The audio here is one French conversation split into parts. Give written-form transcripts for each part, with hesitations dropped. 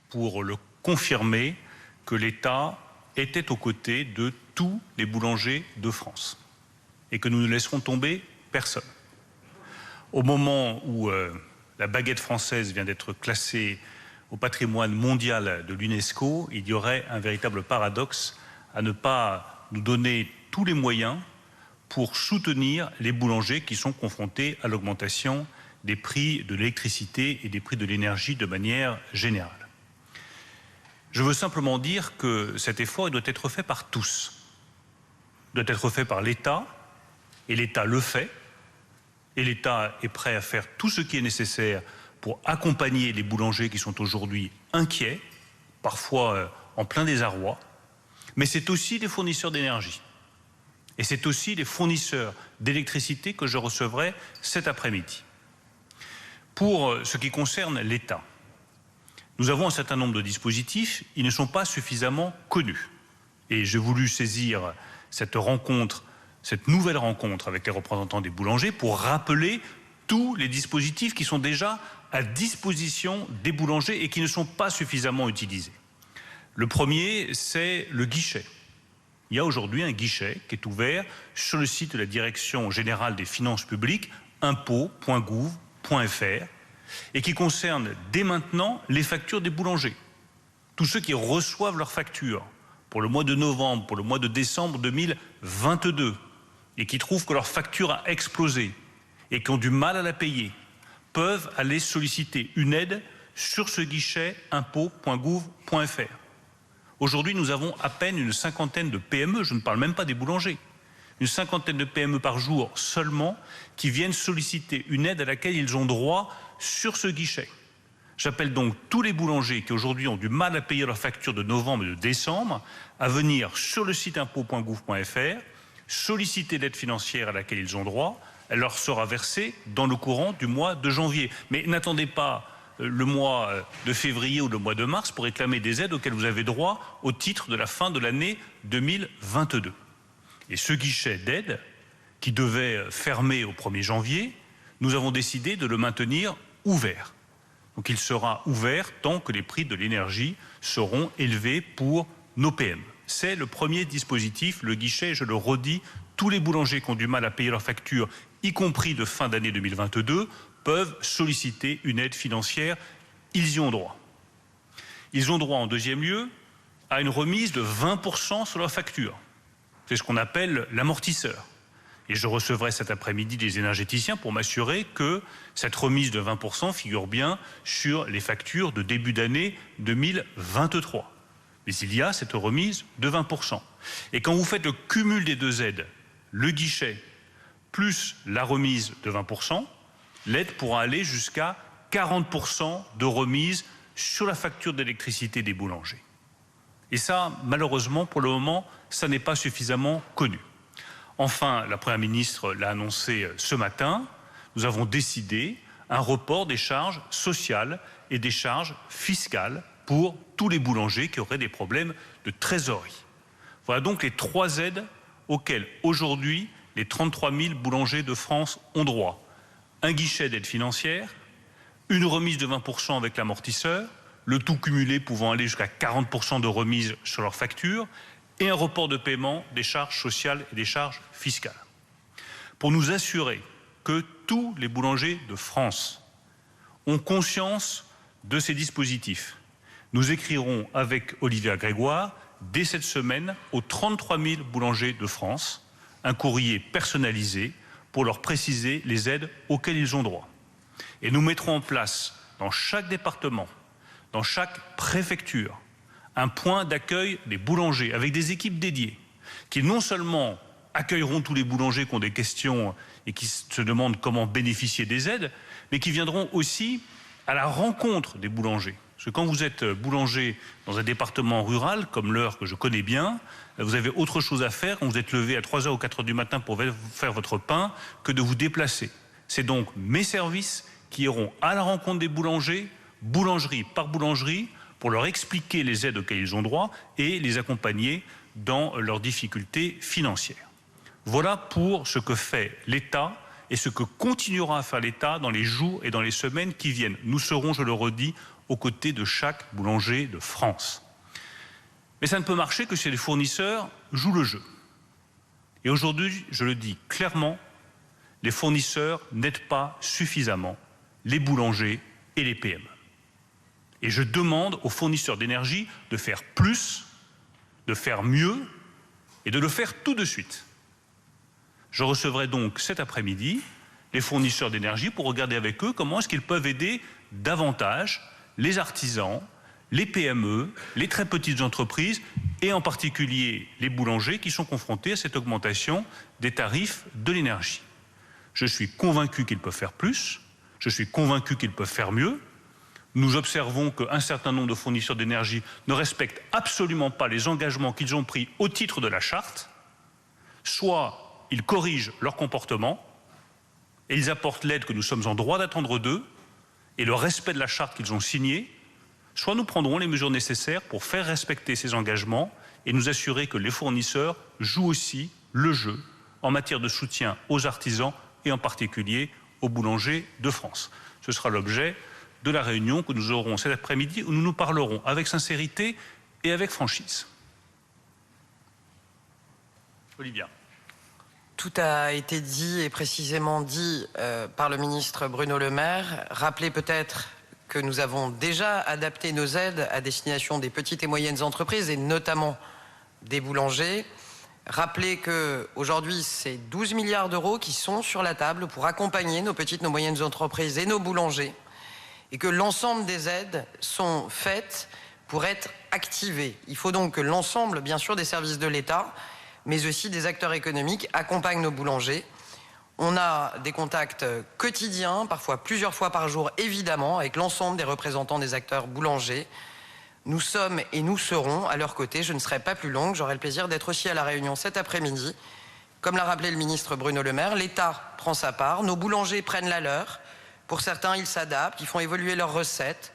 pour le confirmer que l'État était aux côtés de tous les boulangers de France et que nous ne laisserons tomber personne. Au moment où la baguette française vient d'être classée au patrimoine mondial de l'UNESCO, il y aurait un véritable paradoxe à ne pas nous donner tous les moyens pour soutenir les boulangers qui sont confrontés à l'augmentation des prix de l'électricité et des prix de l'énergie de manière générale. Je veux simplement dire que cet effort doit être fait par tous. Il doit être fait par l'État, et l'État le fait, et l'État est prêt à faire tout ce qui est nécessaire pour accompagner les boulangers qui sont aujourd'hui inquiets, parfois en plein désarroi, mais c'est aussi les fournisseurs d'énergie. Et c'est aussi les fournisseurs d'électricité que je recevrai cet après-midi. Pour ce qui concerne l'État, nous avons un certain nombre de dispositifs, ils ne sont pas suffisamment connus. Et j'ai voulu saisir cette rencontre, cette nouvelle rencontre avec les représentants des boulangers pour rappeler tous les dispositifs qui sont déjà à disposition des boulangers et qui ne sont pas suffisamment utilisés. Le premier, c'est le guichet. Il y a aujourd'hui un guichet qui est ouvert sur le site de la Direction générale des finances publiques, impôts.gouv.fr, et qui concerne dès maintenant les factures des boulangers. Tous ceux qui reçoivent leurs factures pour le mois de novembre, pour le mois de décembre 2022, et qui trouvent que leur facture a explosé et qui ont du mal à la payer, peuvent aller solliciter une aide sur ce guichet impôts.gouv.fr. Aujourd'hui, nous avons à peine une cinquantaine de PME, je ne parle même pas des boulangers, une cinquantaine de PME par jour seulement qui viennent solliciter une aide à laquelle ils ont droit sur ce guichet. J'appelle donc tous les boulangers qui aujourd'hui ont du mal à payer leurs factures de novembre et de décembre à venir sur le site impôts.gouv.fr, solliciter l'aide financière à laquelle ils ont droit. Elle leur sera versée dans le courant du mois de janvier. Mais n'attendez pas le mois de février ou le mois de mars pour réclamer des aides auxquelles vous avez droit au titre de la fin de l'année 2022. Et ce guichet d'aide, qui devait fermer au 1er janvier, nous avons décidé de le maintenir ouvert. Donc il sera ouvert tant que les prix de l'énergie seront élevés pour nos PME. C'est le premier dispositif, le guichet, je le redis, tous les boulangers qui ont du mal à payer leurs factures, y compris de fin d'année 2022, peuvent solliciter une aide financière. Ils y ont droit. Ils ont droit en deuxième lieu à une remise de 20% sur leur facture. C'est ce qu'on appelle l'amortisseur. Et je recevrai cet après-midi des énergéticiens pour m'assurer que cette remise de 20% figure bien sur les factures de début d'année 2023. Mais il y a cette remise de 20%. Et quand vous faites le cumul des deux aides, le guichet plus la remise de 20%, l'aide pourra aller jusqu'à 40% de remise sur la facture d'électricité des boulangers. Et ça, malheureusement, pour le moment, ça n'est pas suffisamment connu. Enfin, la Première ministre l'a annoncé ce matin, nous avons décidé un report des charges sociales et des charges fiscales pour tous les boulangers qui auraient des problèmes de trésorerie. Voilà donc les trois aides auxquelles aujourd'hui les 33 000 boulangers de France ont droit. Un guichet d'aide financière, une remise de 20% avec l'amortisseur, le tout cumulé pouvant aller jusqu'à 40% de remise sur leurs factures, et un report de paiement des charges sociales et des charges fiscales. Pour nous assurer que tous les boulangers de France ont conscience de ces dispositifs, nous écrirons avec Olivia Grégoire, dès cette semaine, aux 33 000 boulangers de France, un courrier personnalisé pour leur préciser les aides auxquelles ils ont droit. Et nous mettrons en place dans chaque département, dans chaque préfecture, un point d'accueil des boulangers avec des équipes dédiées qui non seulement accueilleront tous les boulangers qui ont des questions et qui se demandent comment bénéficier des aides, mais qui viendront aussi à la rencontre des boulangers. Parce que quand vous êtes boulanger dans un département rural, comme l'Eure que je connais bien, vous avez autre chose à faire quand vous êtes levé à 3h ou 4h du matin pour faire votre pain que de vous déplacer. C'est donc mes services qui iront à la rencontre des boulangers, boulangerie par boulangerie, pour leur expliquer les aides auxquelles ils ont droit et les accompagner dans leurs difficultés financières. Voilà pour ce que fait l'État et ce que continuera à faire l'État dans les jours et dans les semaines qui viennent. Nous serons, je le redis, aux côtés de chaque boulanger de France. Mais ça ne peut marcher que si les fournisseurs jouent le jeu. Et aujourd'hui, je le dis clairement, les fournisseurs n'aident pas suffisamment les boulangers et les PME. Et je demande aux fournisseurs d'énergie de faire plus, de faire mieux et de le faire tout de suite. Je recevrai donc cet après-midi les fournisseurs d'énergie pour regarder avec eux comment est-ce qu'ils peuvent aider davantage les artisans, les PME, les très petites entreprises et en particulier les boulangers qui sont confrontés à cette augmentation des tarifs de l'énergie. Je suis convaincu qu'ils peuvent faire plus, je suis convaincu qu'ils peuvent faire mieux. Nous observons qu'un certain nombre de fournisseurs d'énergie ne respectent absolument pas les engagements qu'ils ont pris au titre de la charte. Soit ils corrigent leur comportement et ils apportent l'aide que nous sommes en droit d'attendre d'eux et le respect de la charte qu'ils ont signée, soit nous prendrons les mesures nécessaires pour faire respecter ces engagements et nous assurer que les fournisseurs jouent aussi le jeu en matière de soutien aux artisans et en particulier aux boulangers de France. Ce sera l'objet de la réunion que nous aurons cet après-midi où nous nous parlerons avec sincérité et avec franchise. Olivia. Tout a été dit et précisément dit par le ministre Bruno Le Maire. Rappelez peut-être que nous avons déjà adapté nos aides à destination des petites et moyennes entreprises et notamment des boulangers. Rappelez qu'aujourd'hui, c'est 12 milliards d'euros qui sont sur la table pour accompagner nos petites, nos moyennes entreprises et nos boulangers et que l'ensemble des aides sont faites pour être activées. Il faut donc que l'ensemble, bien sûr, des services de l'État, mais aussi des acteurs économiques accompagnent nos boulangers. On a des contacts quotidiens, parfois plusieurs fois par jour, évidemment, avec l'ensemble des représentants des acteurs boulangers. Nous sommes et nous serons à leur côté. Je ne serai pas plus longue. J'aurai le plaisir d'être aussi à la réunion cet après-midi. Comme l'a rappelé le ministre Bruno Le Maire, l'État prend sa part. Nos boulangers prennent la leur. Pour certains, ils s'adaptent, ils font évoluer leurs recettes.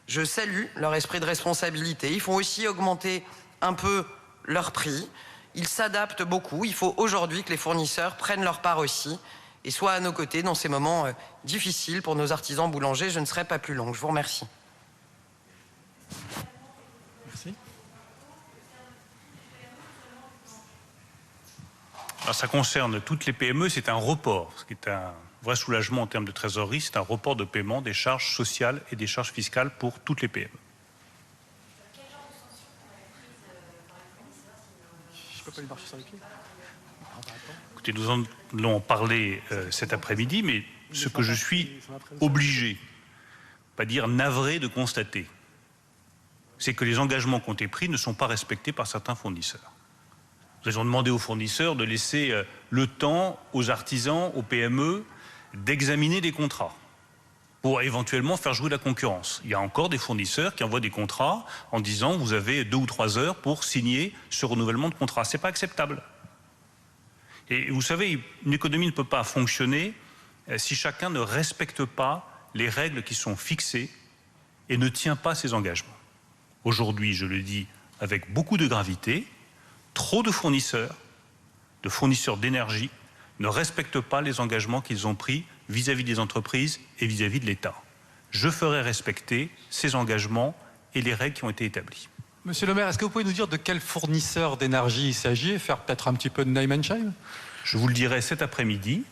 Je salue leur esprit de responsabilité. Ils font aussi augmenter un peu leur prix. Ils s'adaptent beaucoup. Il faut aujourd'hui que les fournisseurs prennent leur part aussi et soient à nos côtés dans ces moments difficiles pour nos artisans boulangers. Je ne serai pas plus longue. Je vous remercie. Merci. Alors ça concerne toutes les PME, c'est un report, ce qui est un vrai soulagement en termes de trésorerie, c'est un report de paiement des charges sociales et des charges fiscales pour toutes les PME. Écoutez, nous en allons parler cet après-midi, mais ce que je suis obligé, pas dire navré de constater, c'est que les engagements qui ont été pris ne sont pas respectés par certains fournisseurs. Nous avons demandé aux fournisseurs de laisser le temps aux artisans, aux PME, d'examiner des contrats pour éventuellement faire jouer la concurrence. Il y a encore des fournisseurs qui envoient des contrats en disant vous avez 2 ou 3 heures pour signer ce renouvellement de contrat. Ce n'est pas acceptable. Et vous savez, une économie ne peut pas fonctionner si chacun ne respecte pas les règles qui sont fixées et ne tient pas ses engagements. Aujourd'hui, je le dis avec beaucoup de gravité, trop de fournisseurs d'énergie, ne respectent pas les engagements qu'ils ont pris vis-à-vis des entreprises et vis-à-vis de l'État. Je ferai respecter ces engagements et les règles qui ont été établies. Monsieur le maire, est-ce que vous pouvez nous dire de quel fournisseur d'énergie il s'agit et faire peut-être un petit peu de name and shame? Je vous le dirai cet après-midi,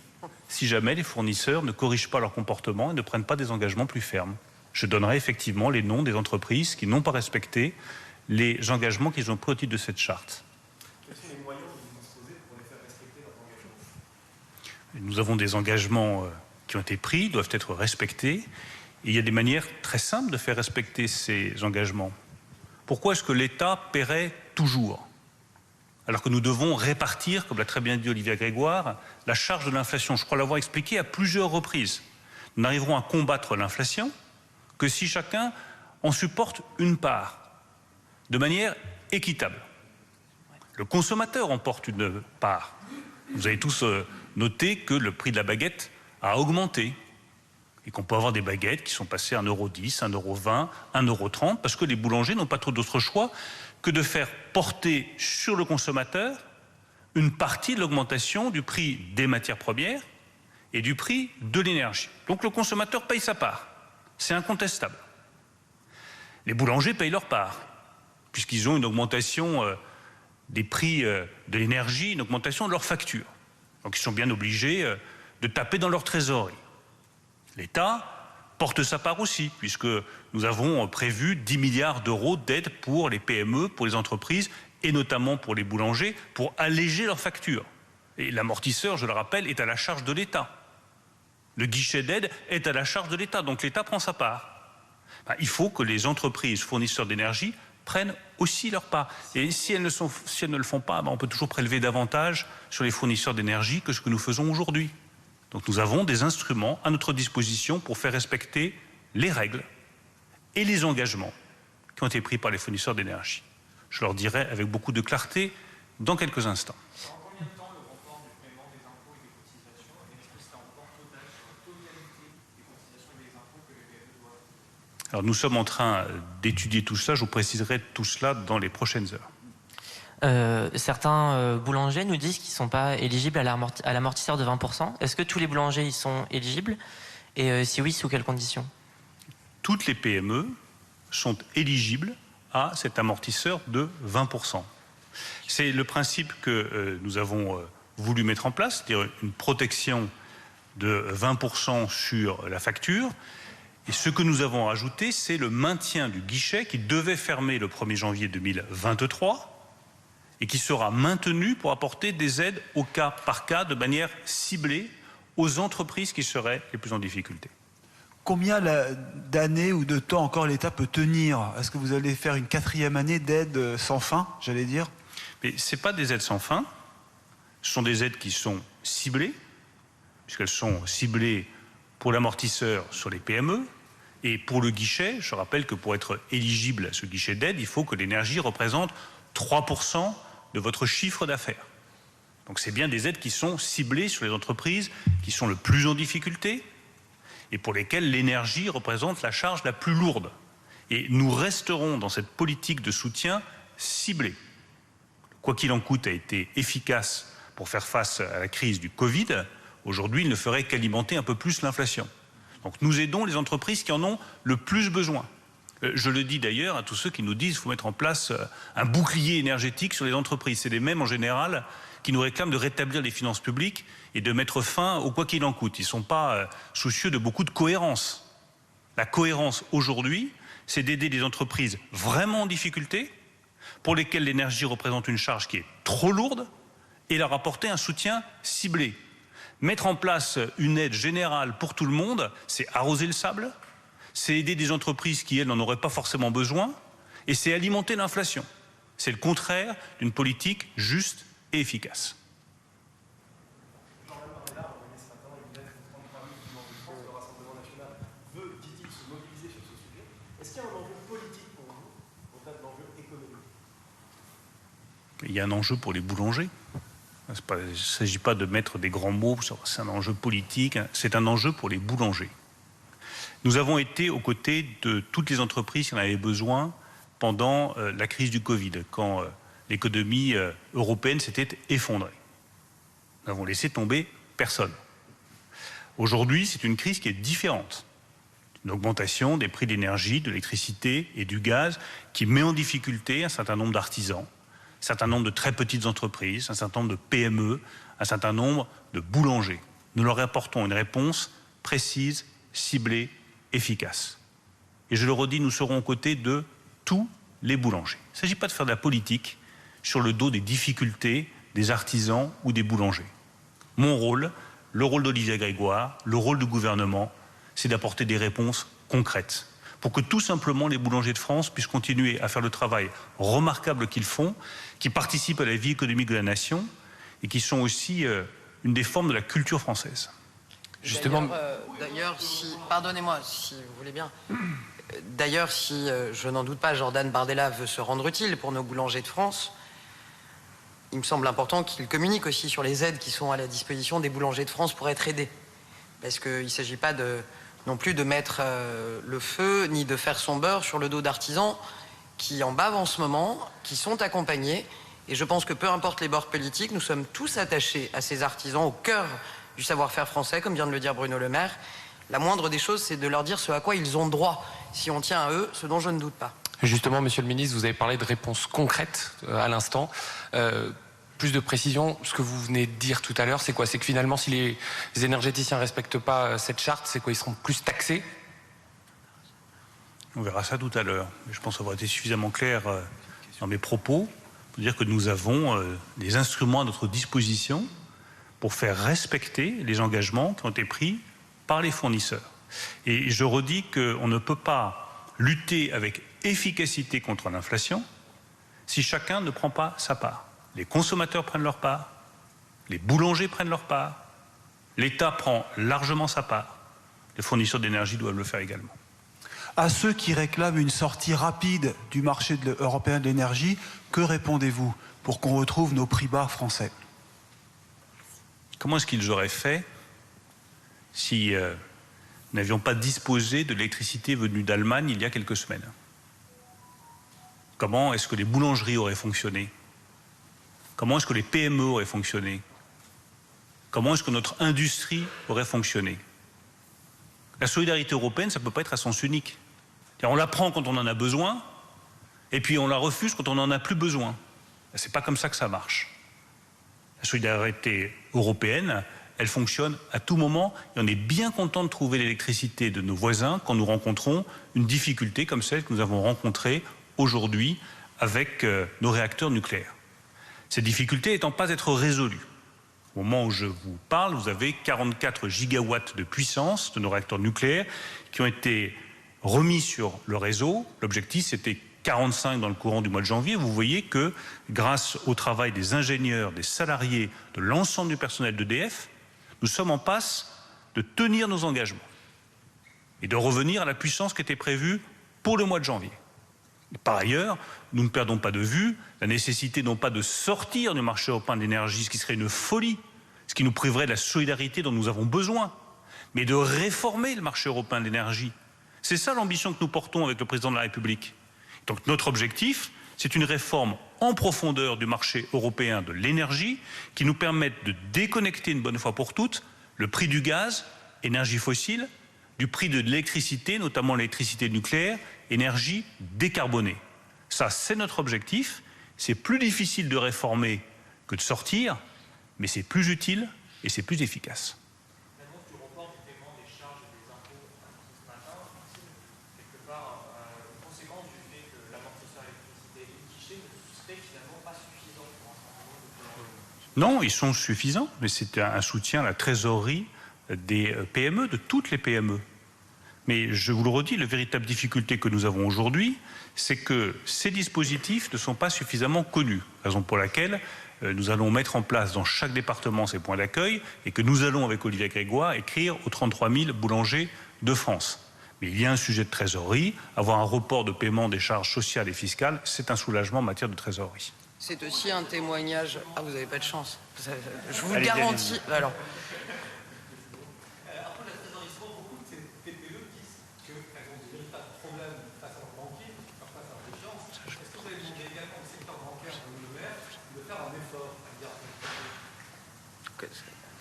si jamais les fournisseurs ne corrigent pas leur comportement et ne prennent pas des engagements plus fermes. Je donnerai effectivement les noms des entreprises qui n'ont pas respecté les engagements qu'ils ont pris au titre de cette charte. Nous avons des engagements qui ont été pris, doivent être respectés. Et il y a des manières très simples de faire respecter ces engagements. Pourquoi est-ce que l'État paierait toujours, alors que nous devons répartir, comme l'a très bien dit Olivia Grégoire, la charge de l'inflation? Je crois l'avoir expliqué à plusieurs reprises. Nous n'arriverons à combattre l'inflation que si chacun en supporte une part, de manière équitable. Le consommateur en porte une part. Vous avez tous noté que le prix de la baguette a augmenté et qu'on peut avoir des baguettes qui sont passées à 1,10 €, 1,20 €, 1,30 €, parce que les boulangers n'ont pas trop d'autre choix que de faire porter sur le consommateur une partie de l'augmentation du prix des matières premières et du prix de l'énergie. Donc le consommateur paye sa part, c'est incontestable. Les boulangers payent leur part, puisqu'ils ont une augmentation des prix de l'énergie, une augmentation de leurs factures. Donc ils sont bien obligés de taper dans leur trésorerie. L'État porte sa part aussi, puisque nous avons prévu 10 milliards d'euros d'aide pour les PME, pour les entreprises, et notamment pour les boulangers, pour alléger leurs factures. Et l'amortisseur, je le rappelle, est à la charge de l'État. Le guichet d'aide est à la charge de l'État, donc l'État prend sa part. Il faut que les entreprises fournisseurs d'énergie prennent aussi leur part. Et si elles ne le font pas, on peut toujours prélever davantage sur les fournisseurs d'énergie que ce que nous faisons aujourd'hui. Donc nous avons des instruments à notre disposition pour faire respecter les règles et les engagements qui ont été pris par les fournisseurs d'énergie. Je leur dirai avec beaucoup de clarté dans quelques instants. En combien de temps le report du paiement des impôts et des cotisations, est-ce que c'est un report total sur la totalité des cotisations et des impôts que les PME doivent? Alors nous sommes en train d'étudier tout cela, je vous préciserai tout cela dans les prochaines heures. Certains boulangers nous disent qu'ils ne sont pas éligibles à l'amortisseur de 20%. Est-ce que tous les boulangers y sont éligibles? Et si oui, sous quelles conditions? Toutes les PME sont éligibles à cet amortisseur de 20%. C'est le principe que nous avons voulu mettre en place, c'est-à-dire une protection de 20% sur la facture. Et ce que nous avons ajouté, c'est le maintien du guichet qui devait fermer le 1er janvier 2023 et qui sera maintenu pour apporter des aides au cas par cas de manière ciblée aux entreprises qui seraient les plus en difficulté. Combien d'années ou de temps encore l'État peut tenir? Est-ce que vous allez faire une 4e année d'aide sans fin, j'allais dire? Mais ce n'est pas des aides sans fin, ce sont des aides qui sont ciblées, puisqu'elles sont ciblées pour l'amortisseur sur les PME, et pour le guichet, je rappelle que pour être éligible à ce guichet d'aide, il faut que l'énergie représente 3% de votre chiffre d'affaires. Donc c'est bien des aides qui sont ciblées sur les entreprises qui sont le plus en difficulté et pour lesquelles l'énergie représente la charge la plus lourde. Et nous resterons dans cette politique de soutien ciblée. Quoi qu'il en coûte a été efficace pour faire face à la crise du Covid. Aujourd'hui, il ne ferait qu'alimenter un peu plus l'inflation. Donc nous aidons les entreprises qui en ont le plus besoin. Je le dis d'ailleurs à tous ceux qui nous disent qu'il faut mettre en place un bouclier énergétique sur les entreprises. C'est les mêmes en général qui nous réclament de rétablir les finances publiques et de mettre fin au quoi qu'il en coûte. Ils ne sont pas soucieux de beaucoup de cohérence. La cohérence aujourd'hui, c'est d'aider les entreprises vraiment en difficulté, pour lesquelles l'énergie représente une charge qui est trop lourde, et leur apporter un soutien ciblé. Mettre en place une aide générale pour tout le monde, c'est arroser le sable, c'est aider des entreprises qui, elles, n'en auraient pas forcément besoin, et c'est alimenter l'inflation. C'est le contraire d'une politique juste et efficace. Jordan Bardella a envoyé ce matin une lettre aux 33 000 boulangers de France. Le Rassemblement national veut, dit-il, se mobiliser sur ce sujet. Est-ce qu'il y a un enjeu politique pour vous, au-delà de l'enjeu économique? Il y a un enjeu pour les boulangers. Il ne s'agit pas de mettre des grands mots, c'est un enjeu politique, c'est un enjeu pour les boulangers. Nous avons été aux côtés de toutes les entreprises qui en avaient besoin pendant la crise du Covid, quand l'économie européenne s'était effondrée. Nous n'avons laissé tomber personne. Aujourd'hui, c'est une crise qui est différente. Une augmentation des prix de l'énergie, de l'électricité et du gaz qui met en difficulté un certain nombre d'artisans, un certain nombre de très petites entreprises, un certain nombre de PME, un certain nombre de boulangers. Nous leur apportons une réponse précise, ciblée, efficace. Et je le redis, nous serons aux côtés de tous les boulangers. Il ne s'agit pas de faire de la politique sur le dos des difficultés des artisans ou des boulangers. Mon rôle, le rôle d'Olivia Grégoire, le rôle du gouvernement, c'est d'apporter des réponses concrètes pour que tout simplement les boulangers de France puissent continuer à faire le travail remarquable qu'ils font, qui participent à la vie économique de la nation et qui sont aussi une des formes de la culture française. Justement. D'ailleurs, pardonnez-moi, si vous voulez bien. D'ailleurs, si je n'en doute pas, Jordan Bardella veut se rendre utile pour nos boulangers de France, il me semble important qu'il communique aussi sur les aides qui sont à la disposition des boulangers de France pour être aidés. Parce qu'il ne s'agit pas non plus de mettre le feu ni de faire son beurre sur le dos d'artisans qui en bavent en ce moment, qui sont accompagnés. Et je pense que peu importe les bords politiques, nous sommes tous attachés à ces artisans au cœur du savoir-faire français, comme vient de le dire Bruno Le Maire. la moindre des choses, c'est de leur dire ce à quoi ils ont droit, si on tient à eux, ce dont je ne doute pas. Justement, Monsieur le Ministre, vous avez parlé de réponses concrètes à l'instant. Plus de précision, ce que vous venez de dire tout à l'heure, c'est quoi? C'est que finalement, si les énergéticiens ne respectent pas cette charte, c'est quoi? Ils seront plus taxés? On verra ça tout à l'heure. Je pense avoir été suffisamment clair dans mes propos pour dire que nous avons des instruments à notre disposition pour faire respecter les engagements qui ont été pris par les fournisseurs. Et je redis qu'on ne peut pas lutter avec efficacité contre l'inflation si chacun ne prend pas sa part. Les consommateurs prennent leur part, les boulangers prennent leur part, l'État prend largement sa part, les fournisseurs d'énergie doivent le faire également. À ceux qui réclament une sortie rapide du marché européen de l'énergie, que répondez-vous pour qu'on retrouve nos prix bas français? Comment est-ce qu'ils auraient fait si nous n'avions pas disposé de l'électricité venue d'Allemagne il y a quelques semaines? Comment est-ce que les boulangeries auraient fonctionné? Comment est-ce que les PME auraient fonctionné? Comment est-ce que notre industrie aurait fonctionné? La solidarité européenne, ça ne peut pas être à sens unique. On la prend quand on en a besoin, et puis on la refuse quand on n'en a plus besoin. C'est pas comme ça que ça marche. La solidarité européenne, elle fonctionne à tout moment, et on est bien content de trouver l'électricité de nos voisins quand nous rencontrons une difficulté comme celle que nous avons rencontrée aujourd'hui avec nos réacteurs nucléaires. Cette difficulté n'étant pas être résolue. Au moment où je vous parle, vous avez 44 gigawatts de puissance de nos réacteurs nucléaires qui ont été remis sur le réseau. L'objectif, c'était 45 dans le courant du mois de janvier. Vous voyez que grâce au travail des ingénieurs, des salariés, de l'ensemble du personnel d'EDF, nous sommes en passe de tenir nos engagements et de revenir à la puissance qui était prévue pour le mois de janvier. Par ailleurs, nous ne perdons pas de vue la nécessité non pas de sortir du marché européen de l'énergie, ce qui serait une folie, ce qui nous priverait de la solidarité dont nous avons besoin, mais de réformer le marché européen de l'énergie. C'est ça l'ambition que nous portons avec le président de la République. Donc notre objectif, c'est une réforme en profondeur du marché européen de l'énergie qui nous permette de déconnecter une bonne fois pour toutes le prix du gaz, énergie fossile, du prix de l'électricité, notamment l'électricité nucléaire, énergie décarbonée. Ça, c'est notre objectif. C'est plus difficile de réformer que de sortir, mais c'est plus utile et c'est plus efficace. L'annonce du report du paiement des charges et des impôts ce matin, c'est quelque part une conséquence du fait que l'amortisseur électricité et guichet ne serait finalement pas suffisant pour un certain nombre de pays. Non, ils sont suffisants, mais c'est un soutien à la trésorerie des PME, de toutes les PME. Mais je vous le redis, la véritable difficulté que nous avons aujourd'hui, c'est que ces dispositifs ne sont pas suffisamment connus. Raison pour laquelle nous allons mettre en place dans chaque département ces points d'accueil et que nous allons, avec Olivier Grégoire, écrire aux 33 000 boulangers de France. Mais il y a un sujet de trésorerie. Avoir un report de paiement des charges sociales et fiscales, c'est un soulagement en matière de trésorerie. C'est aussi un témoignage... Ah, vous n'avez pas de chance. Je vous le garantis. Alors...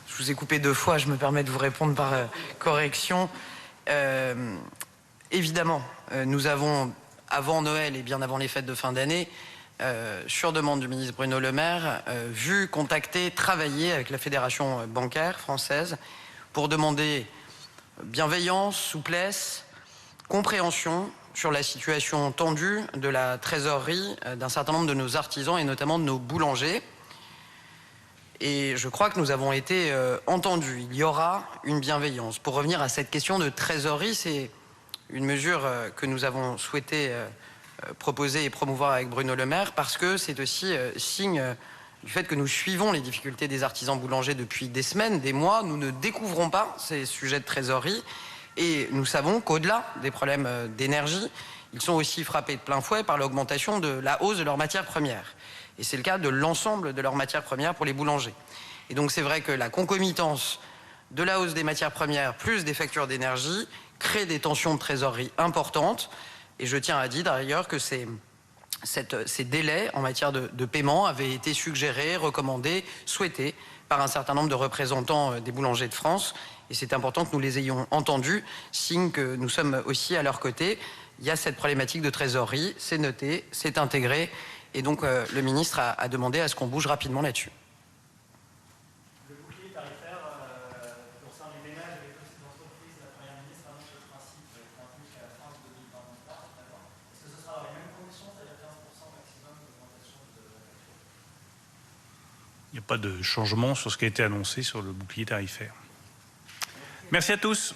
Je vous ai coupé 2 fois, je me permets de vous répondre par correction. Évidemment, nous avons, avant Noël et bien avant les fêtes de fin d'année, sur demande du ministre Bruno Le Maire, vu, contacter, travailler avec la Fédération bancaire française pour demander bienveillance, souplesse, compréhension sur la situation tendue de la trésorerie d'un certain nombre de nos artisans et notamment de nos boulangers. Et je crois que nous avons été entendus. Il y aura une bienveillance. Pour revenir à cette question de trésorerie, c'est une mesure que nous avons souhaité proposer et promouvoir avec Bruno Le Maire parce que c'est aussi signe du fait que nous suivons les difficultés des artisans boulangers depuis des semaines, des mois. Nous ne découvrons pas ces sujets de trésorerie et nous savons qu'au-delà des problèmes d'énergie, ils sont aussi frappés de plein fouet par l'augmentation de la hausse de leurs matières premières. Et c'est le cas de l'ensemble de leurs matières premières pour les boulangers. Et donc c'est vrai que la concomitance de la hausse des matières premières plus des factures d'énergie crée des tensions de trésorerie importantes. Et je tiens à dire d'ailleurs que ces délais en matière de paiement avaient été suggérés, recommandés, souhaités par un certain nombre de représentants des boulangers de France. et c'est important que nous les ayons entendus, signe que nous sommes aussi à leur côté. Il y a cette problématique de trésorerie, c'est noté, c'est intégré, et donc le ministre a demandé à ce qu'on bouge rapidement là-dessus. Le bouclier tarifaire pour sein des ménages et des petites entreprises, la Première ministre annonce le principe maintenu jusqu'à la fin de 2023. Est-ce que ce sera dans les mêmes conditions, c'est-à-dire 15% maximum d'augmentation de la facture? Il n'y a pas de changement sur ce qui a été annoncé sur le bouclier tarifaire. Merci à tous.